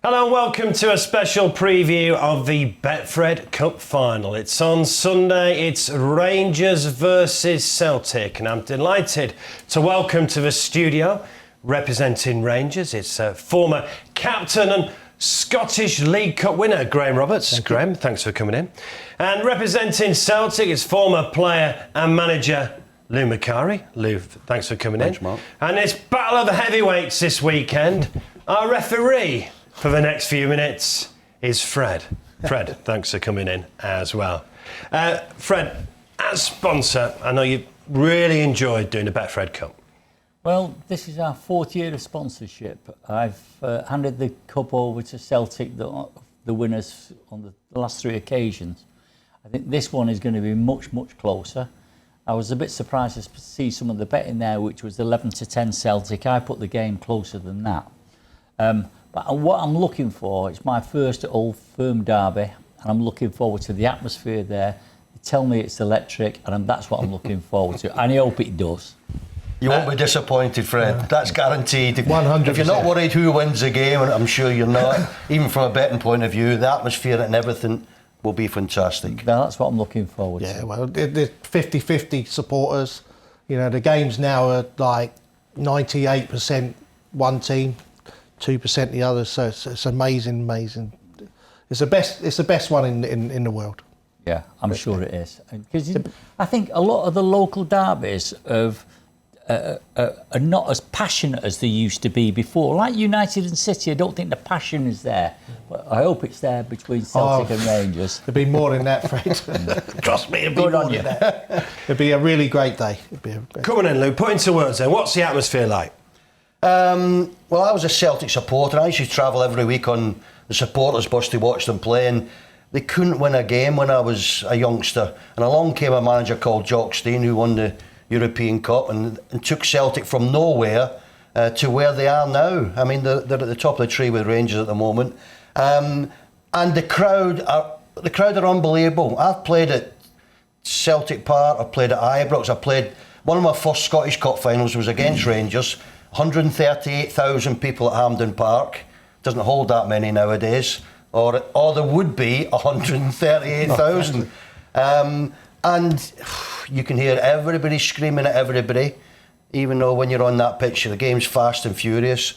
Hello and welcome to a special preview of the Betfred Cup Final. It's on Sunday, it's Rangers versus Celtic, and I'm delighted to welcome to the studio, representing Rangers, it's former captain and Scottish League Cup winner, Graham Roberts. Graham, thanks for coming in. And representing Celtic, it's former player and manager Lou Macari. Lou, thanks for coming in. Mark. And it's Battle of the Heavyweights this weekend. Our referee for the next few minutes is Fred. Fred, thanks for coming in as well. Fred, as sponsor, I know you've really enjoyed doing the Betfred Cup. Well, this is our fourth year of sponsorship. I've handed the cup over to Celtic, the winners, on the last three occasions. I think this one is going to be much, much closer. I was a bit surprised to see some of the betting there, which was 11-10 Celtic. I put the game closer than that. But what I'm looking for, it's my first Old Firm derby, and I'm looking forward to the atmosphere there. They tell me it's electric, and that's what I'm looking forward to, and I hope it does. You won't be disappointed, Fred. That's guaranteed. 100%. If you're not worried who wins the game, and I'm sure you're not, even from a betting point of view, the atmosphere and everything will be fantastic. Now, that's what I'm looking forward to. Yeah, well, the 50-50 supporters. You know, the games now are like 98% one team, 2% the other. So it's amazing. It's the best one in the world. Yeah, I'm sure it is. Because I think a lot of the local derbies are not as passionate as they used to be before. Like United and City, I don't think the passion is there. But I hope it's there between Celtic and Rangers. There'll be more than that, Fred. Trust me, it'll be more than that. It'll be a really great day. Come on in, Lou, put into words then. What's the atmosphere like? Well, I was a Celtic supporter. I used to travel every week on the supporters bus to watch them play, and they couldn't win a game when I was a youngster. And along came a manager called Jock Stein, who won the European Cup and took Celtic from nowhere to where they are now. I mean, they're at the top of the tree with Rangers at the moment. And the crowd are unbelievable. I've played at Celtic Park, I've played at Ibrox, I played one of my first Scottish Cup finals was against Rangers. 138,000 people at Hampden Park. Doesn't hold that many nowadays. Or there would be 138,000. And you can hear everybody screaming at everybody, even though when you're on that pitch, the game's fast and furious.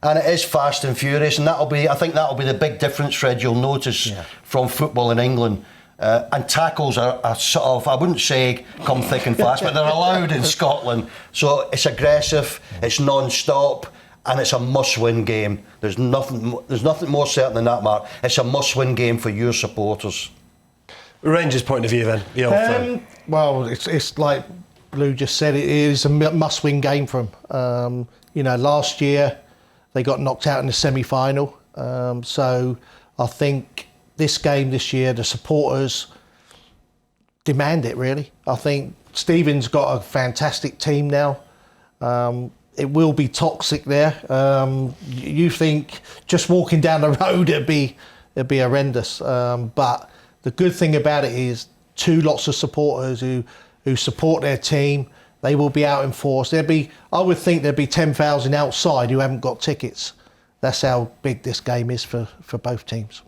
And it is fast and furious, and I think that'll be the big difference, Fred, you'll notice from football in England. And tackles are sort of, I wouldn't say come thick and fast, but they're allowed in Scotland. So it's aggressive, it's non-stop, and it's a must-win game. There's nothing more certain than that, Mark. It's a must-win game for your supporters. Rangers' point of view then, the old firm. Well, it's like Lou just said, it is a must-win game for them. Last year they got knocked out in the semi-final. So I think this game this year, the supporters demand it, really. I think Stephen's got a fantastic team now. It will be toxic there. You think just walking down the road, it'd be horrendous. But the good thing about it is lots of supporters who support their team. They will be out in force. I would think there'd be 10,000 outside who haven't got tickets. That's how big this game is for both teams.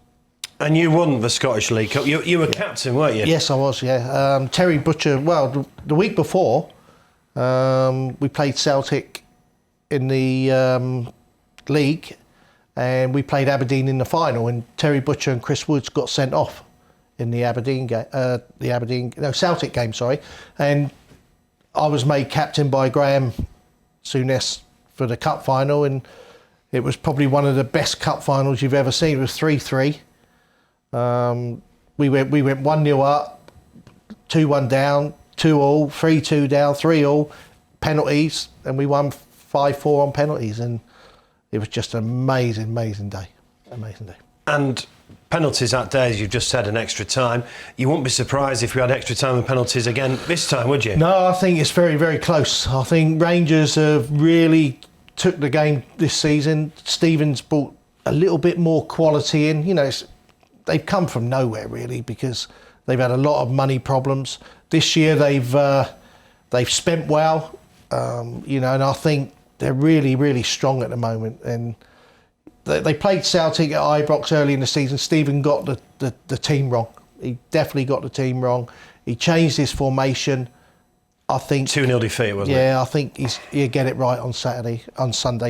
And you won the Scottish League Cup. You were captain, weren't you? Yes, I was, yeah. Terry Butcher, well, the week before, we played Celtic in the league, and we played Aberdeen in the final, and Terry Butcher and Chris Woods got sent off in the Celtic game, sorry. And I was made captain by Graham Souness for the cup final, and it was probably one of the best cup finals you've ever seen. It was 3-3. We went 1-0 up, 2-1 down, 2-2, 3-2 down, 3-3, penalties, and we won 5-4 on penalties, and it was just an amazing day. And penalties that day, as you've just said, an extra time. You wouldn't be surprised if we had extra time and penalties again this time, would you? No, I think it's very, very close. I think Rangers have really took the game this season. Stephen's brought a little bit more quality in. They've come from nowhere, really, because they've had a lot of money problems. This year they've spent well, and I think they're really, really strong at the moment. And they played Celtic at Ibrox early in the season. Stephen got the team wrong. He definitely got the team wrong. He changed his formation. I think 2-0 defeat, wasn't it? Yeah, I think he'll get it right on Sunday.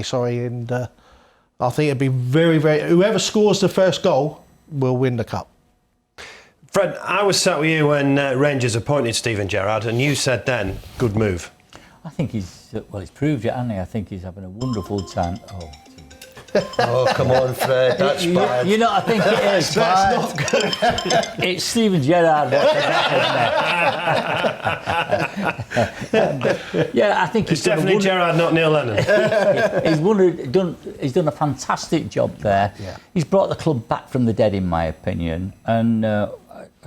Sorry, and I think it'd be very, very. Whoever scores the first goal will win the cup. Fred, I was sat with you when Rangers appointed Steven Gerrard, and you said then, good move. I think he's proved it, hasn't he? I think he's having a wonderful time. Oh, come on, Fred, that's bad. You know, I think it is. That's not good. It's Steven Gerrard. Yeah, I think It's definitely Gerrard, not Neil Lennon. He's done a fantastic job there. Yeah. He's brought the club back from the dead, in my opinion. And I've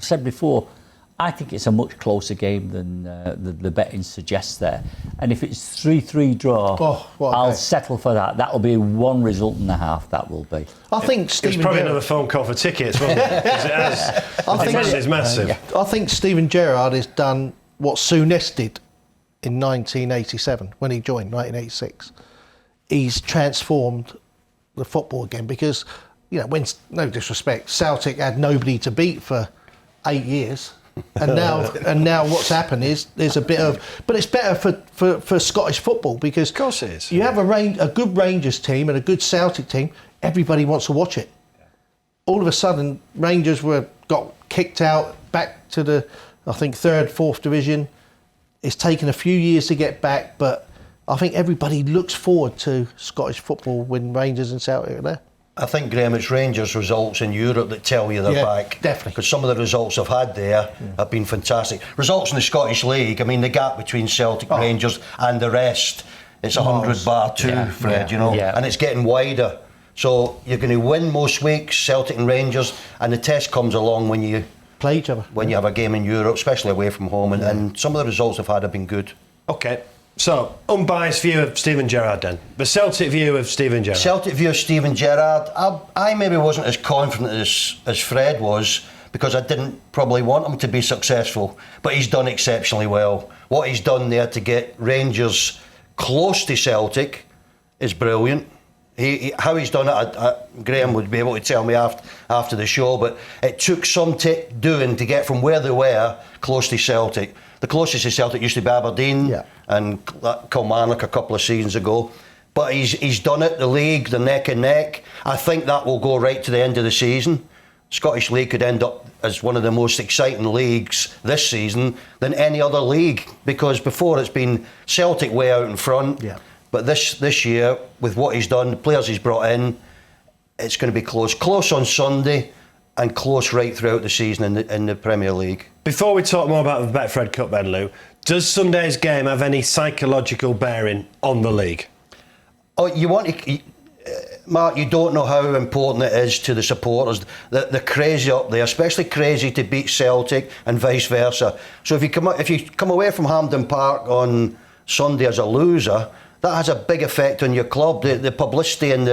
said before, I think it's a much closer game than the betting suggests there. And if it's 3-3 draw, I'll settle for that. That'll be 1 result and a half, that will be. I think It's Steven probably Gerrard, another phone call for tickets, wasn't it? 'Cause it has. I think It's massive. I think Steven Gerrard has done what Souness did in 1987 when he joined, 1986. He's transformed the football again because, you know, when, no disrespect, Celtic had nobody to beat for 8 years. And now what's happened is there's a bit of, but it's better for Scottish football because Of course it is. you have a good Rangers team and a good Celtic team. Everybody wants to watch it. All of a sudden, Rangers got kicked out back to the, I think, 3rd, 4th division. It's taken a few years to get back, but I think everybody looks forward to Scottish football when Rangers and Celtic are there. I think, Graham, it's Rangers' results in Europe that tell you they're back. Definitely. Because some of the results they've had there have been fantastic. Results in the Scottish League, I mean, the gap between Celtic, Rangers and the rest, it's 100-2, Fred, you know, and it's getting wider. So you're going to win most weeks, Celtic and Rangers, and the test comes along when you play each other. When you have a game in Europe, especially away from home, and some of the results they've had have been good. OK, so unbiased view of Steven Gerrard then. The Celtic view of Steven Gerrard. Celtic view of Steven Gerrard, I maybe wasn't as confident as Fred was because I didn't probably want him to be successful, but he's done exceptionally well. What he's done there to get Rangers close to Celtic is brilliant. How he's done it, Graham would be able to tell me after the show, but it took some doing to get from where they were close to Celtic. The closest to Celtic used to be Aberdeen and Kilmarnock a couple of seasons ago. But he's done it, the league, the neck and neck. I think that will go right to the end of the season. Scottish League could end up as one of the most exciting leagues this season than any other league, because before it's been Celtic way out in front. Yeah. But this year, with what he's done, the players he's brought in, it's going to be close. Close on Sunday and close right throughout the season in the Premier League. Before we talk more about the Betfred Cup then, Lou, does Sunday's game have any psychological bearing on the league? Oh, Mark, you don't know how important it is to the supporters. They're crazy up there, especially crazy to beat Celtic and vice versa. So if you come away from Hampden Park on Sunday as a loser, that has a big effect on your club. The publicity, and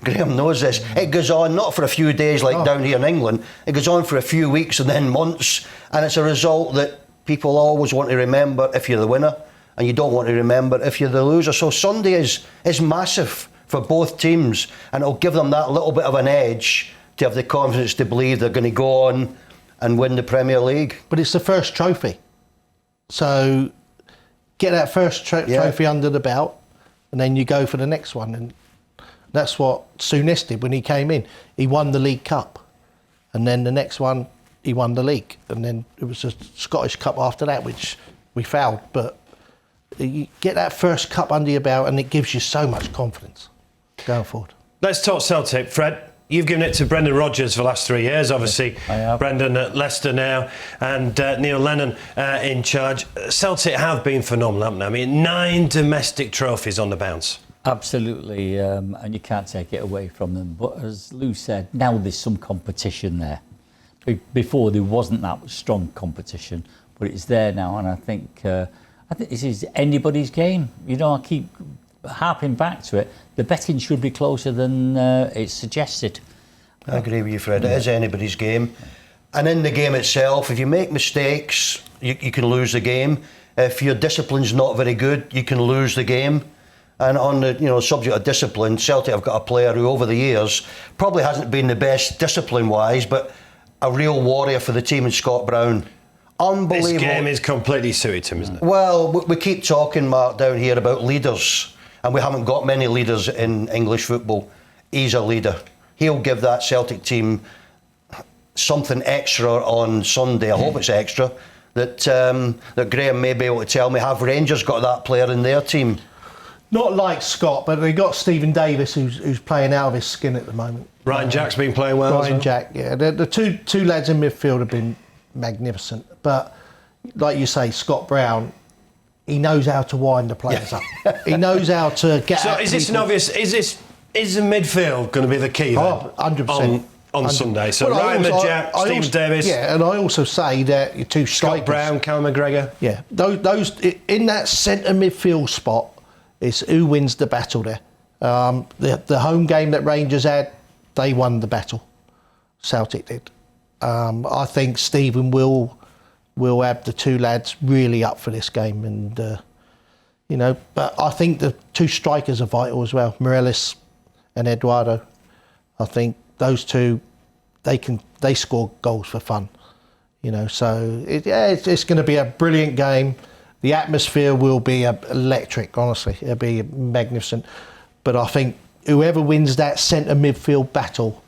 Graham knows this, it goes on not for a few days like down here in England, it goes on for a few weeks and then months, and it's a result that people always want to remember if you're the winner, and you don't want to remember if you're the loser. So Sunday is massive for both teams, and it'll give them that little bit of an edge to have the confidence to believe they're going to go on and win the Premier League. But it's the first trophy, so get that first trophy under the belt, and then you go for the next one. And that's what Souness did when he came in. He won the League Cup, and then the next one he won the league, and then it was a Scottish Cup after that, which we failed. But you get that first cup under your belt, and it gives you so much confidence going forward. Let's talk Celtic. Fred, you've given it to Brendan Rodgers for the last 3 years, obviously. I have. Brendan at Leicester now, and Neil Lennon in charge. Celtic have been phenomenal, haven't they? I mean, 9 domestic trophies on the bounce. Absolutely, and you can't take it away from them. But as Lou said, now there's some competition there. Before there wasn't that strong competition, but it's there now, and I think this is anybody's game. You know, I keep harping back to it. The betting should be closer than it's suggested. I agree with you, Fred. It is anybody's game. And in the game itself, if you make mistakes, you can lose the game. If your discipline's not very good, you can lose the game. And on the subject of discipline, Celtic have got a player who over the years probably hasn't been the best discipline-wise, but a real warrior for the team in Scott Brown. Unbelievable. This game is completely suited to him, isn't it? Well, we keep talking, Mark, down here about leaders, and we haven't got many leaders in English football. He's a leader. He'll give that Celtic team something extra on Sunday. I hope it's extra. That Graham may be able to tell me. Have Rangers got that player in their team? Not like Scott, but they got Stephen Davis, who's playing out of his skin at the moment. Ryan Jack's been playing well. Ryan Jack, yeah. The two lads in midfield have been magnificent. But like you say, Scott Brown, he knows how to wind the players up. He knows how to get. So is this an obvious? Is the midfield going to be the key then? 100%. On Sunday. So well, Ryan Jack, Stephen Davis. Yeah, and I also say that your two strikers. Scott Brown, Callum McGregor. Yeah, those in that centre midfield spot is who wins the battle there. The home game that Rangers had, they won the battle. Celtic did. I think Stephen will have the two lads really up for this game, and but I think the two strikers are vital as well, Morelos and Eduardo. I think those two, they score goals for fun, So it's going to be a brilliant game. The atmosphere will be electric. Honestly, it'll be magnificent. But I think whoever wins that centre midfield battle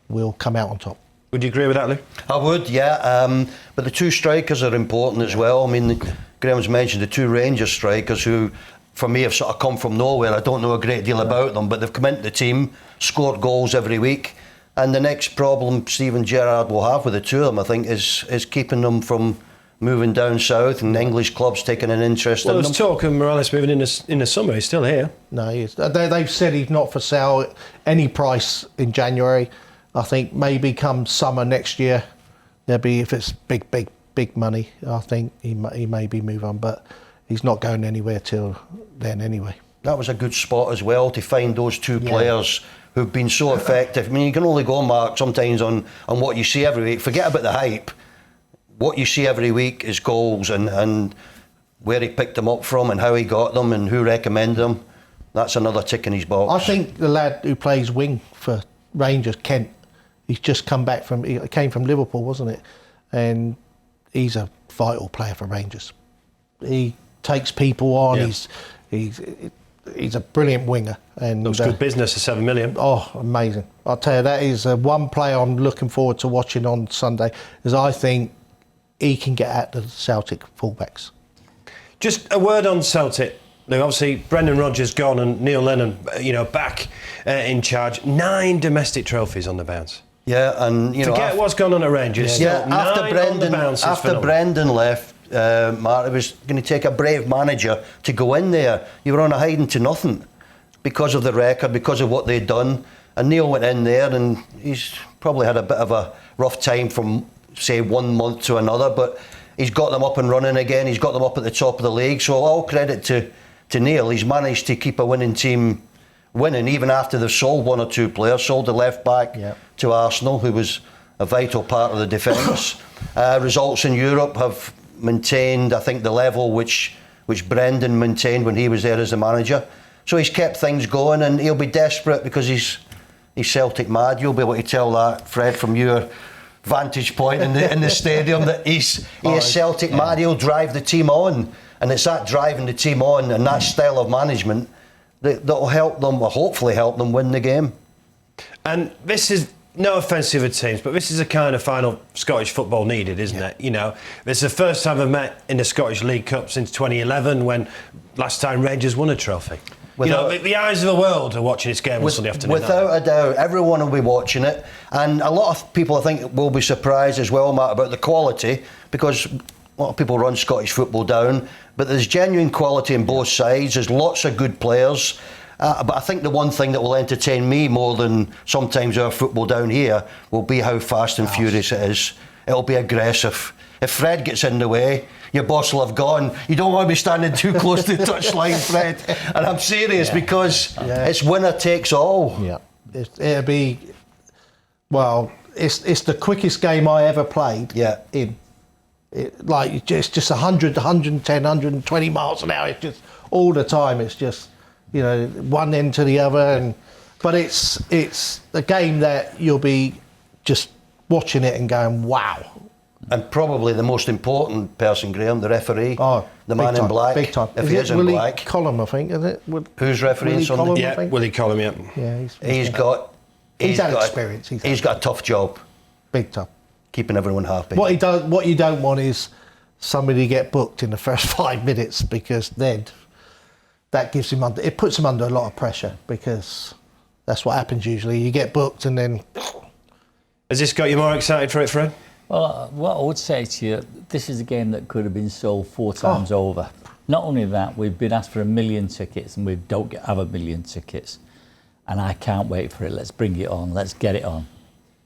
will come out on top. Would you agree with that, Lou? I would, yeah. But the two strikers are important as well. I mean, Graham's mentioned the two Rangers strikers who, for me, have sort of come from nowhere. I don't know a great deal about them, but they've come into the team, scored goals every week. And the next problem Steven Gerrard will have with the two of them, I think, is keeping them from moving down south and English clubs taking an interest in them. Well, there's talk of Morales moving in the summer. He's still here. No, he is. They've said he's not for sale at any price in January. I think maybe come summer next year, there'll be, if it's big money, I think he maybe move on, but he's not going anywhere till then anyway. That was a good spot as well to find those two players who've been so effective. I mean, you can only go, Mark, sometimes on what you see every week. Forget about the hype. What you see every week is goals and where he picked them up from and how he got them and who recommended them. That's another tick in his box. I think the lad who plays wing for Rangers, Kent, he's just come back he came from Liverpool, wasn't it? And he's a vital player for Rangers. He takes people on. Yeah. He's a brilliant winger. And looks good business for 7 million. Oh, amazing! I'll tell you, that is one player I'm looking forward to watching on Sunday, because I think he can get at the Celtic fullbacks. Just a word on Celtic. Now, obviously, Brendan Rodgers gone and Neil Lennon, back in charge. 9 domestic trophies on the bounce. Yeah, and forget what's gone on at Rangers. Yeah, after Brendan left, Mark, it was going to take a brave manager to go in there. You were on a hiding to nothing because of the record, because of what they'd done. And Neil went in there, and he's probably had a bit of a rough time from, say, 1 month to another, but he's got them up and running again. He's got them up at the top of the league. So all credit to Neil. He's managed to keep a winning team winning, even after they've sold 1 or 2 players. Sold the left back to Arsenal, who was a vital part of the defence. Results in Europe have maintained, I think, the level which Brendan maintained when he was there as the manager. So he's kept things going, and he'll be desperate because he's Celtic mad. You'll be able to tell that, Fred, from your vantage point in the stadium, that he is Celtic mad. He'll drive the team on, and it's that driving the team on and that style of management that'll help them, or hopefully help them, win the game. And this is no offence to the teams, but this is the kind of final Scottish football needed, isn't it? It's the first time I've met in the Scottish League Cup since 2011, when last time Rangers won a trophy. The eyes of the world are watching this game on Sunday afternoon. Without a doubt, everyone will be watching it. And a lot of people, I think, will be surprised as well, Matt, about the quality, because a lot of people run Scottish football down. But there's genuine quality on both sides. There's lots of good players. But I think the one thing that will entertain me more than sometimes our football down here will be how fast and furious it is. It'll be aggressive. If Fred gets in the way, your boss will have gone. You don't want to be standing too close to the touchline, Fred. And I'm serious, because it's winner takes all. Yeah, it'll be. Well, it's the quickest game I ever played. Yeah. It's just 100, 110, 120 miles an hour. It's just all the time. It's just you know, one end to the other, but it's a game that you'll be just watching it and going, wow. And probably the most important person, Graham, the referee, the man time, in black. Big time. If he is in Willie black. Collum, I think, is it? Who's refereeing Willie Sunday? Collum, I Yeah, think? Willie Collum, yeah. Yeah, He's got experience. He's got a tough job, Big time. keeping everyone happy. What you don't want is somebody get booked in the first 5 minutes, because then that gives him it puts him under a lot of pressure, because that's what happens usually. You get booked and then. Has this got you more excited for it, Fred? Well, what I would say to you, this is a game that could have been sold 4 times over. Not only that, we've been asked for 1 million tickets and we don't have 1 million tickets. And I can't wait for it. Let's bring it on. Let's get it on.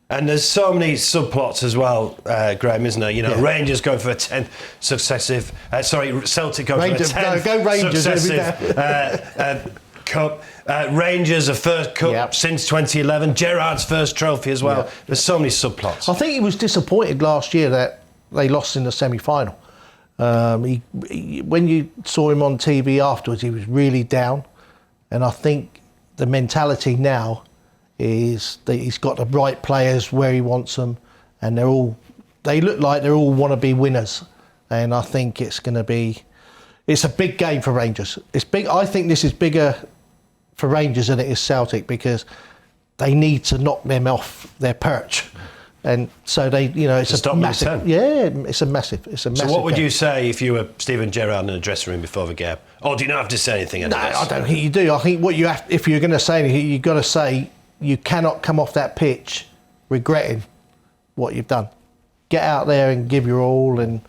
And there's so many subplots as well, Graham, isn't there? You know, Yeah. Rangers going for a 10th successive... Celtic going Rangers, for a 10th go Rangers, successive cup. Rangers, a first cup Yep. since 2011. Gerrard's first trophy as well. Yep. There's so many subplots. I think he was disappointed last year that they lost in the semi-final. When you saw him on TV afterwards, he was really down. And I think the mentality now is that he's got the right players where he wants them, and they look like they all want to be winners. And I think it's a big game for Rangers. It's big. I think this is bigger for Rangers than it is Celtic, because they need to knock them off their perch. And so it's a massive. Yeah, it's a massive. So what would game. you say if you were Steven Gerrard in the dressing room before the game? Or do you not have to say anything? No, I don't think you do. I think what you have, if you're going to say anything, you've got to say you cannot come off that pitch regretting what you've done. Get out there and give your all, and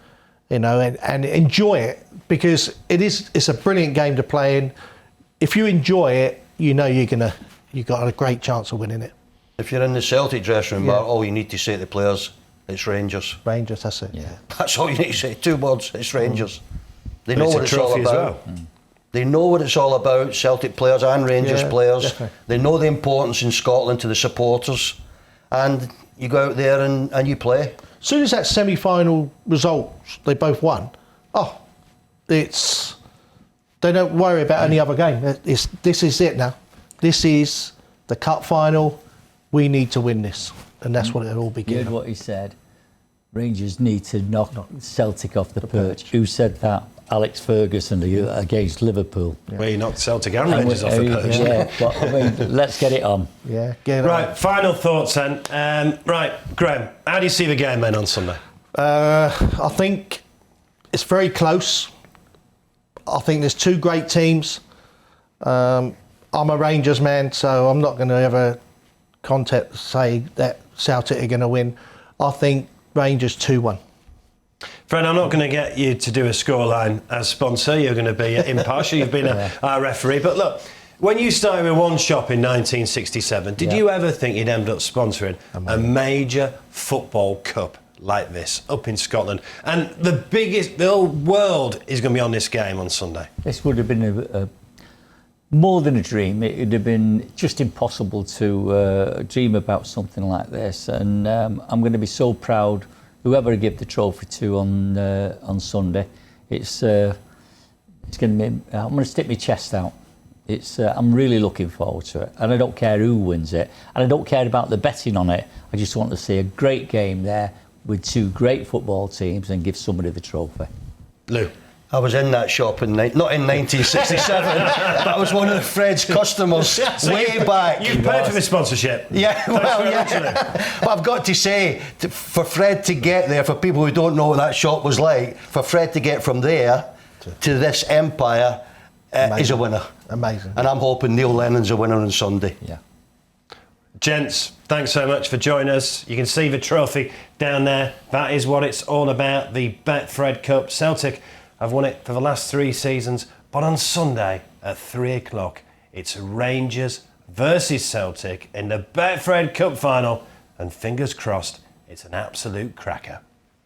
and enjoy it, because it's a brilliant game to play in. If you enjoy it, you've got a great chance of winning it. If you're in the Celtic dressing room, all you need to say to the players, it's Rangers. Rangers, that's it. Yeah. That's all you need to say. 2 words, it's Rangers. They know It's what a it's all trophy as about. well. They know what it's all about, Celtic players and Rangers Yeah, players. definitely. They know the importance in Scotland to the supporters. And you go out there and you play. As soon as that semi-final result, they both won. They don't worry about any other game. This is it now. This is the cup final. We need to win this, and that's what it'll all You begin. heard what he said. Rangers need to knock Celtic off the perch. Who said that? Alex Ferguson against Liverpool. Where you knocked Celtic and Rangers off the perch. Yeah, but I mean, let's get it on. Yeah, get it Right, on. final thoughts then. Right, Graham, how do you see the game then on Sunday? I think it's very close. I think there's 2 great teams. I'm a Rangers man, so I'm not going to ever say that Celtic are going to win. I think Rangers 2-1. Fred, I'm not going to get you to do a scoreline as sponsor. You're going to be impartial. You've been our referee. But look, when you started with one shop in 1967, did you ever think you'd end up sponsoring a major football cup like this up in Scotland? And the whole world is going to be on this game on Sunday. This would have been a more than a dream. It would have been just impossible to dream about something like this. And I'm going to be so proud, whoever I give the trophy to on Sunday. It's going to be. I'm going to stick my chest out. I'm really looking forward to it, and I don't care who wins it, and I don't care about the betting on it. I just want to see a great game there with 2 great football teams and give somebody the trophy. Lou? I was in that shop not in 1967, but I was one of Fred's customers way back. You paid for the sponsorship. Yeah, well, yeah. But I've got to say, for Fred to get there, for people who don't know what that shop was like, for Fred to get from there to this empire is a winner. Amazing. And I'm hoping Neil Lennon's a winner on Sunday. Yeah. Gents, thanks so much for joining us. You can see the trophy down there. That is what it's all about, the Betfred Cup. Celtic have won it for the last 3 seasons, but on Sunday at 3 o'clock, it's Rangers versus Celtic in the Betfred Cup Final, and fingers crossed, it's an absolute cracker.